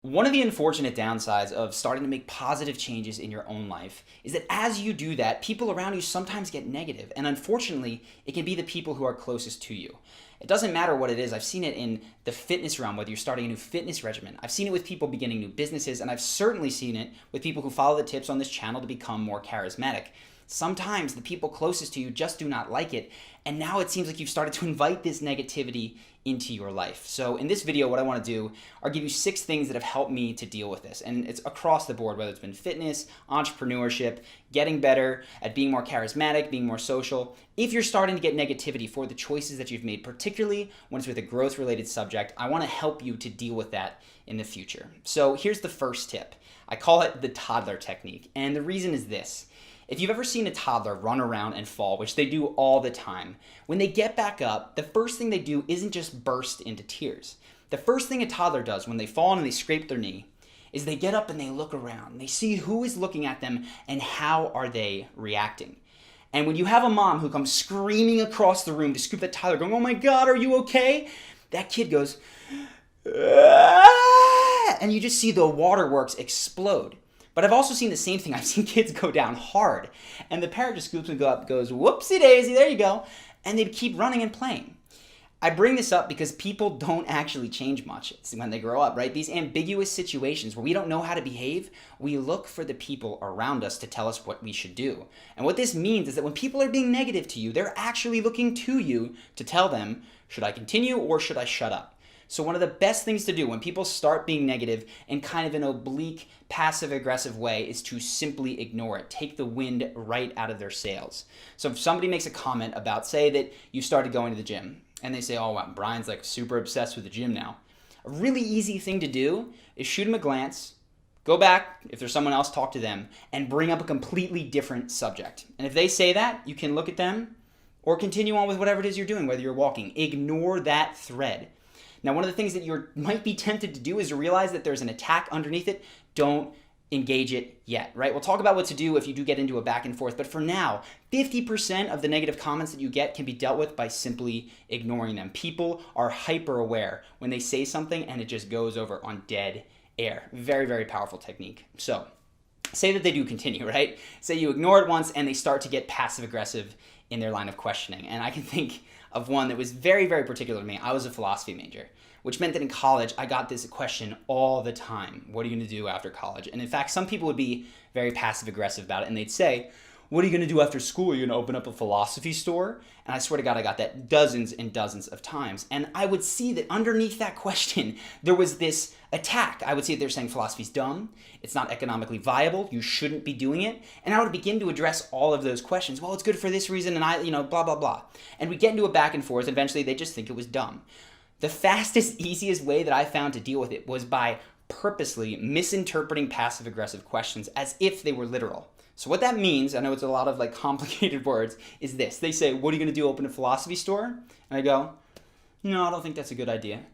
One of the unfortunate downsides of starting to make positive changes in your own life is that as you do that, people around you sometimes get negative, and unfortunately, it can be the people who are closest to you. It doesn't matter what it is. I've seen it in the fitness realm, whether you're starting a new fitness regimen. I've seen it with people beginning new businesses, and I've certainly seen it with people who follow the tips on this channel to become more charismatic. Sometimes the people closest to you just do not like it, and now it seems like you've started to invite this negativity into your life. So in this video, what I want to do are give you 6 things that have helped me to deal with this. And it's across the board, whether it's been fitness, entrepreneurship, getting better at being more charismatic, being more social. If you're starting to get negativity for the choices that you've made, particularly when it's with a growth-related subject, I want to help you to deal with that in the future. So here's the first tip. I call it the toddler technique. And the reason is this. If you've ever seen a toddler run around and fall, which they do all the time, when they get back up, the first thing they do isn't just burst into tears. The first thing a toddler does when they fall and they scrape their knee is they get up and they look around. They see who is looking at them and how are they reacting. And when you have a mom who comes screaming across the room to scoop that toddler going, "Oh my God, are you okay?" That kid goes, "Ah!" And you just see the waterworks explode. But I've also seen the same thing. I've seen kids go down hard, and the parent just scoops and goes, "Whoopsie daisy, there you go," and they keep running and playing. I bring this up because people don't actually change much when they grow up, right? These ambiguous situations where we don't know how to behave, we look for the people around us to tell us what we should do. And what this means is that when people are being negative to you, they're actually looking to you to tell them, should I continue or should I shut up? So one of the best things to do when people start being negative in kind of an oblique, passive-aggressive way is to simply ignore it. Take the wind right out of their sails. So if somebody makes a comment about, say that you started going to the gym, and they say, "Oh, wow, Brian's like super obsessed with the gym now." A really easy thing to do is shoot them a glance, go back, if there's someone else, talk to them, and bring up a completely different subject. And if they say that, you can look at them or continue on with whatever it is you're doing, whether you're walking. Ignore that thread. Now, one of the things that you might be tempted to do is to realize that there's an attack underneath it. Don't engage it yet, right? We'll talk about what to do if you do get into a back and forth, but for now, 50% of the negative comments that you get can be dealt with by simply ignoring them. People are hyper aware when they say something and it just goes over on dead air. Very, very powerful technique. So say that they do continue, right? Say you ignore it once and they start to get passive aggressive in their line of questioning. And I can think of one that was very, very particular to me. I was a philosophy major, which meant that in college, I got this question all the time. What are you going to do after college? And in fact, some people would be very passive aggressive about it. And they'd say, "What are you going to do after school? Are you going to open up a philosophy store?" And I swear to God, I got that dozens and dozens of times. And I would see that underneath that question, there was this attack. I would see that they're saying philosophy's dumb. It's not economically viable. You shouldn't be doing it. And I would begin to address all of those questions. Well, it's good for this reason, and blah, blah, blah. And we get into a back and forth. Eventually, they just think it was dumb. The fastest, easiest way that I found to deal with it was by purposely misinterpreting passive-aggressive questions as if they were literal. So what that means, I know it's a lot of like complicated words, is this. They say, "What are you going to do, open a philosophy store?" And I go, "No, I don't think that's a good idea."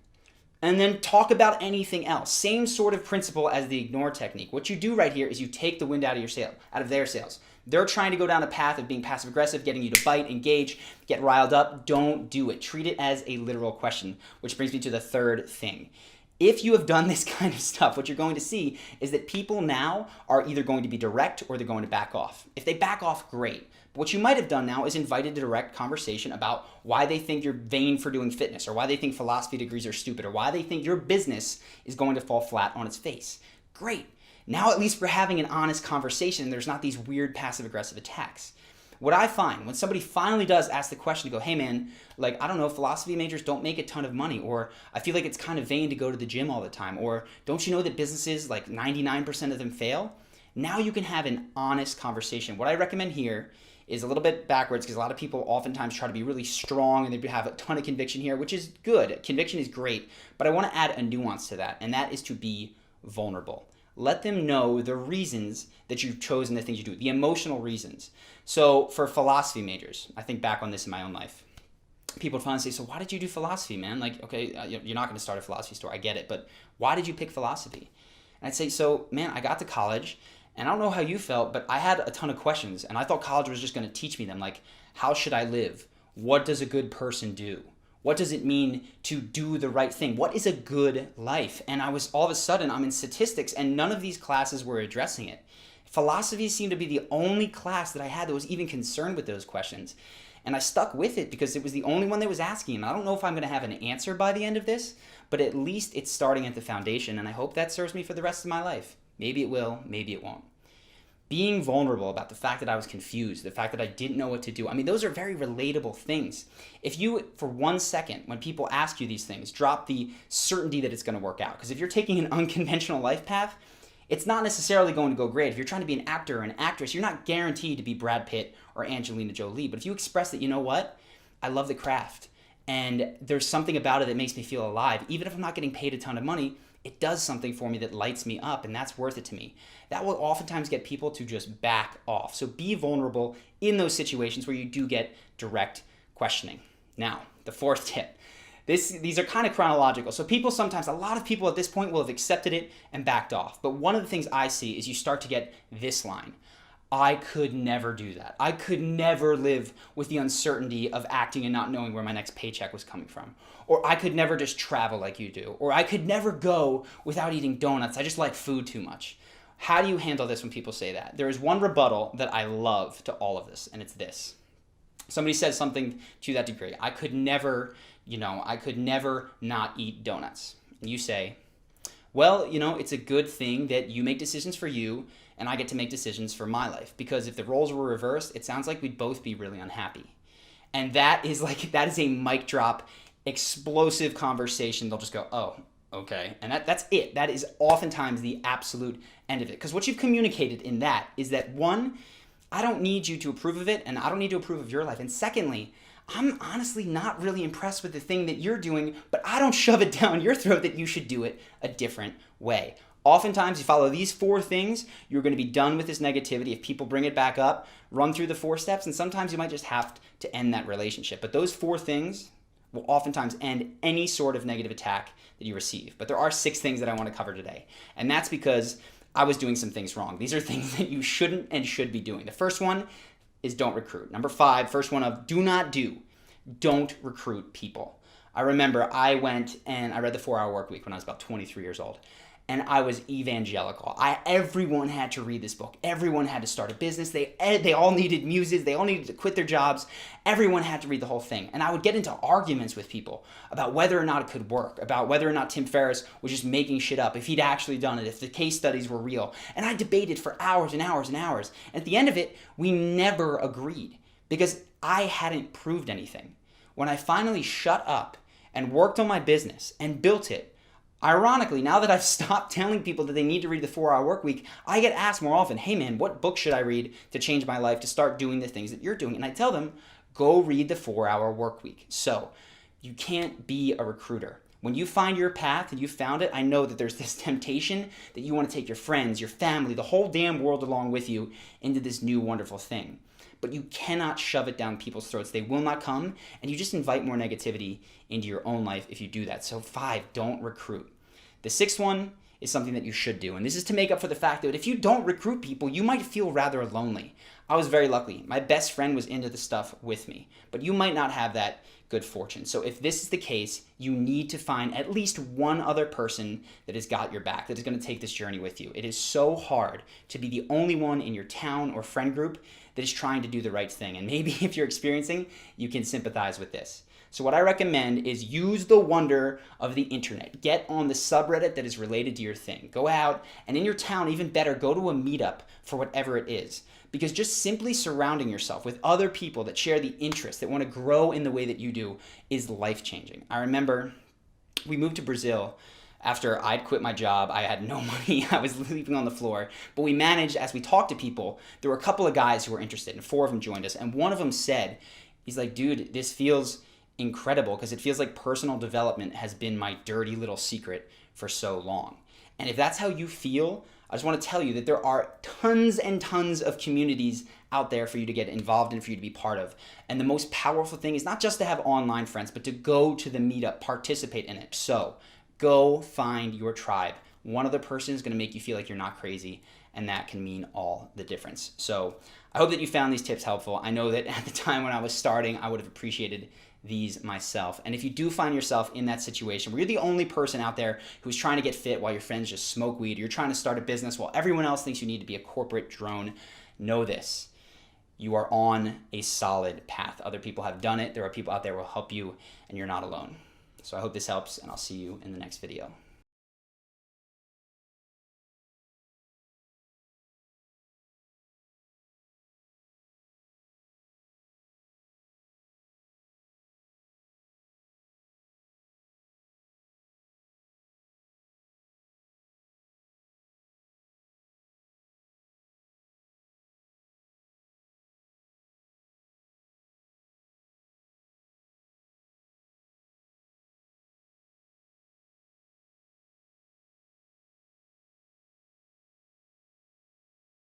And then talk about anything else. Same sort of principle as the ignore technique. What you do right here is you take the wind out of their sails. They're trying to go down a path of being passive-aggressive, getting you to bite, engage, get riled up. Don't do it. Treat it as a literal question, which brings me to the third thing. If you have done this kind of stuff, what you're going to see is that people now are either going to be direct or they're going to back off. If they back off, great. But what you might have done now is invited a direct conversation about why they think you're vain for doing fitness, or why they think philosophy degrees are stupid, or why they think your business is going to fall flat on its face. Great. Now at least we're having an honest conversation and there's not these weird passive-aggressive attacks. What I find, when somebody finally does ask the question to go, "Hey man, like, I don't know, philosophy majors don't make a ton of money," or "I feel like it's kind of vain to go to the gym all the time," or "Don't you know that businesses, like 99% of them fail?" Now you can have an honest conversation. What I recommend here is a little bit backwards because a lot of people oftentimes try to be really strong and they have a ton of conviction here, which is good. Conviction is great, but I want to add a nuance to that, and that is to be vulnerable. Let them know the reasons that you've chosen the things you do, the emotional reasons. So for philosophy majors, I think back on this in my own life. People would finally say, "So why did you do philosophy, man? Like, okay, you're not going to start a philosophy store. I get it. But why did you pick philosophy?" And I'd say, "So, man, I got to college, and I don't know how you felt, but I had a ton of questions. And I thought college was just going to teach me them. Like, how should I live? What does a good person do? What does it mean to do the right thing? What is a good life? And all of a sudden, I'm in statistics, and none of these classes were addressing it. Philosophy seemed to be the only class that I had that was even concerned with those questions. And I stuck with it because it was the only one that was asking. And I don't know if I'm going to have an answer by the end of this, but at least it's starting at the foundation. And I hope that serves me for the rest of my life. Maybe it will, maybe it won't. Being vulnerable about the fact that I was confused, the fact that I didn't know what to do. I mean, those are very relatable things. If you, for 1 second, when people ask you these things, drop the certainty that it's going to work out. Because if you're taking an unconventional life path, it's not necessarily going to go great. If you're trying to be an actor or an actress, you're not guaranteed to be Brad Pitt or Angelina Jolie. But if you express that, you know what? I love the craft. And there's something about it that makes me feel alive. Even if I'm not getting paid a ton of money, it does something for me that lights me up, and that's worth it to me. That will oftentimes get people to just back off. So be vulnerable in those situations where you do get direct questioning. Now, the fourth tip. These are kind of chronological. So a lot of people at this point will have accepted it and backed off. But one of the things I see is you start to get this line. I could never do that. I could never live with the uncertainty of acting and not knowing where my next paycheck was coming from. Or I could never just travel like you do. Or I could never go without eating donuts. I just like food too much. How do you handle this when people say that? There is one rebuttal that I love to all of this, and it's this. Somebody says something to that degree. I could never not eat donuts. And you say, well, it's a good thing that you make decisions for you and I get to make decisions for my life. Because if the roles were reversed, it sounds like we'd both be really unhappy. And that is a mic drop, explosive conversation. They'll just go, oh, okay. And that's it. That is oftentimes the absolute end of it. Because what you've communicated in that is that, one, I don't need you to approve of it, and I don't need to approve of your life. And secondly, I'm honestly not really impressed with the thing that you're doing, but I don't shove it down your throat that you should do it a different way. Oftentimes, you follow these 4 things, you're going to be done with this negativity. If people bring it back up, run through the 4 steps, and sometimes you might just have to end that relationship. But those 4 things will oftentimes end any sort of negative attack that you receive. But there are 6 things that I want to cover today, and that's because I was doing some things wrong. These are things that you shouldn't and should be doing. The first one is don't recruit. Number 5, first one of do not do. Don't recruit people. I remember I went and I read the 4-Hour Workweek when I was about 23 years old. And I was evangelical. Everyone had to read this book. Everyone had to start a business. They all needed muses. They all needed to quit their jobs. Everyone had to read the whole thing. And I would get into arguments with people about whether or not it could work, about whether or not Tim Ferriss was just making shit up, if he'd actually done it, if the case studies were real. And I debated for hours and hours and hours. And at the end of it, we never agreed because I hadn't proved anything. When I finally shut up and worked on my business and built it, ironically, now that I've stopped telling people that they need to read the 4-Hour Workweek, I get asked more often, hey man, what book should I read to change my life, to start doing the things that you're doing? And I tell them, go read the 4-Hour Workweek. So you can't be a recruiter. When you find your path and you found it, I know that there's this temptation that you want to take your friends, your family, the whole damn world along with you into this new wonderful thing. But you cannot shove it down people's throats. They will not come, and you just invite more negativity into your own life if you do that. So 5, don't recruit. The 6th one is something that you should do, and this is to make up for the fact that if you don't recruit people, you might feel rather lonely. I was very lucky. My best friend was into the stuff with me, but you might not have that good fortune. So if this is the case, you need to find at least one other person that has got your back, that is going to take this journey with you. It is so hard to be the only one in your town or friend group that is trying to do the right thing. And maybe if you're experiencing, you can sympathize with this. So what I recommend is use the wonder of the internet. Get on the subreddit that is related to your thing. Go out, and in your town, even better, go to a meetup for whatever it is. Because just simply surrounding yourself with other people that share the interests, that want to grow in the way that you do, is life-changing. I remember we moved to Brazil after I'd quit my job. I had no money. I was sleeping on the floor. But we managed, as we talked to people, there were a couple of guys who were interested, and 4 of them joined us. And one of them said, he's like, dude, this feels incredible because it feels like personal development has been my dirty little secret for so long. And if that's how you feel, I just want to tell you that there are tons and tons of communities out there for you to get involved in, for you to be part of. And the most powerful thing is not just to have online friends, but to go to the meetup, participate in it. So go find your tribe. One other person is going to make you feel like you're not crazy, and that can mean all the difference. So I hope that you found these tips helpful. I know that at the time when I was starting, I would have appreciated these myself. And if you do find yourself in that situation where you're the only person out there who's trying to get fit while your friends just smoke weed, or you're trying to start a business while everyone else thinks you need to be a corporate drone, know this. You are on a solid path. Other people have done it. There are people out there who will help you, and you're not alone. So I hope this helps, and I'll see you in the next video.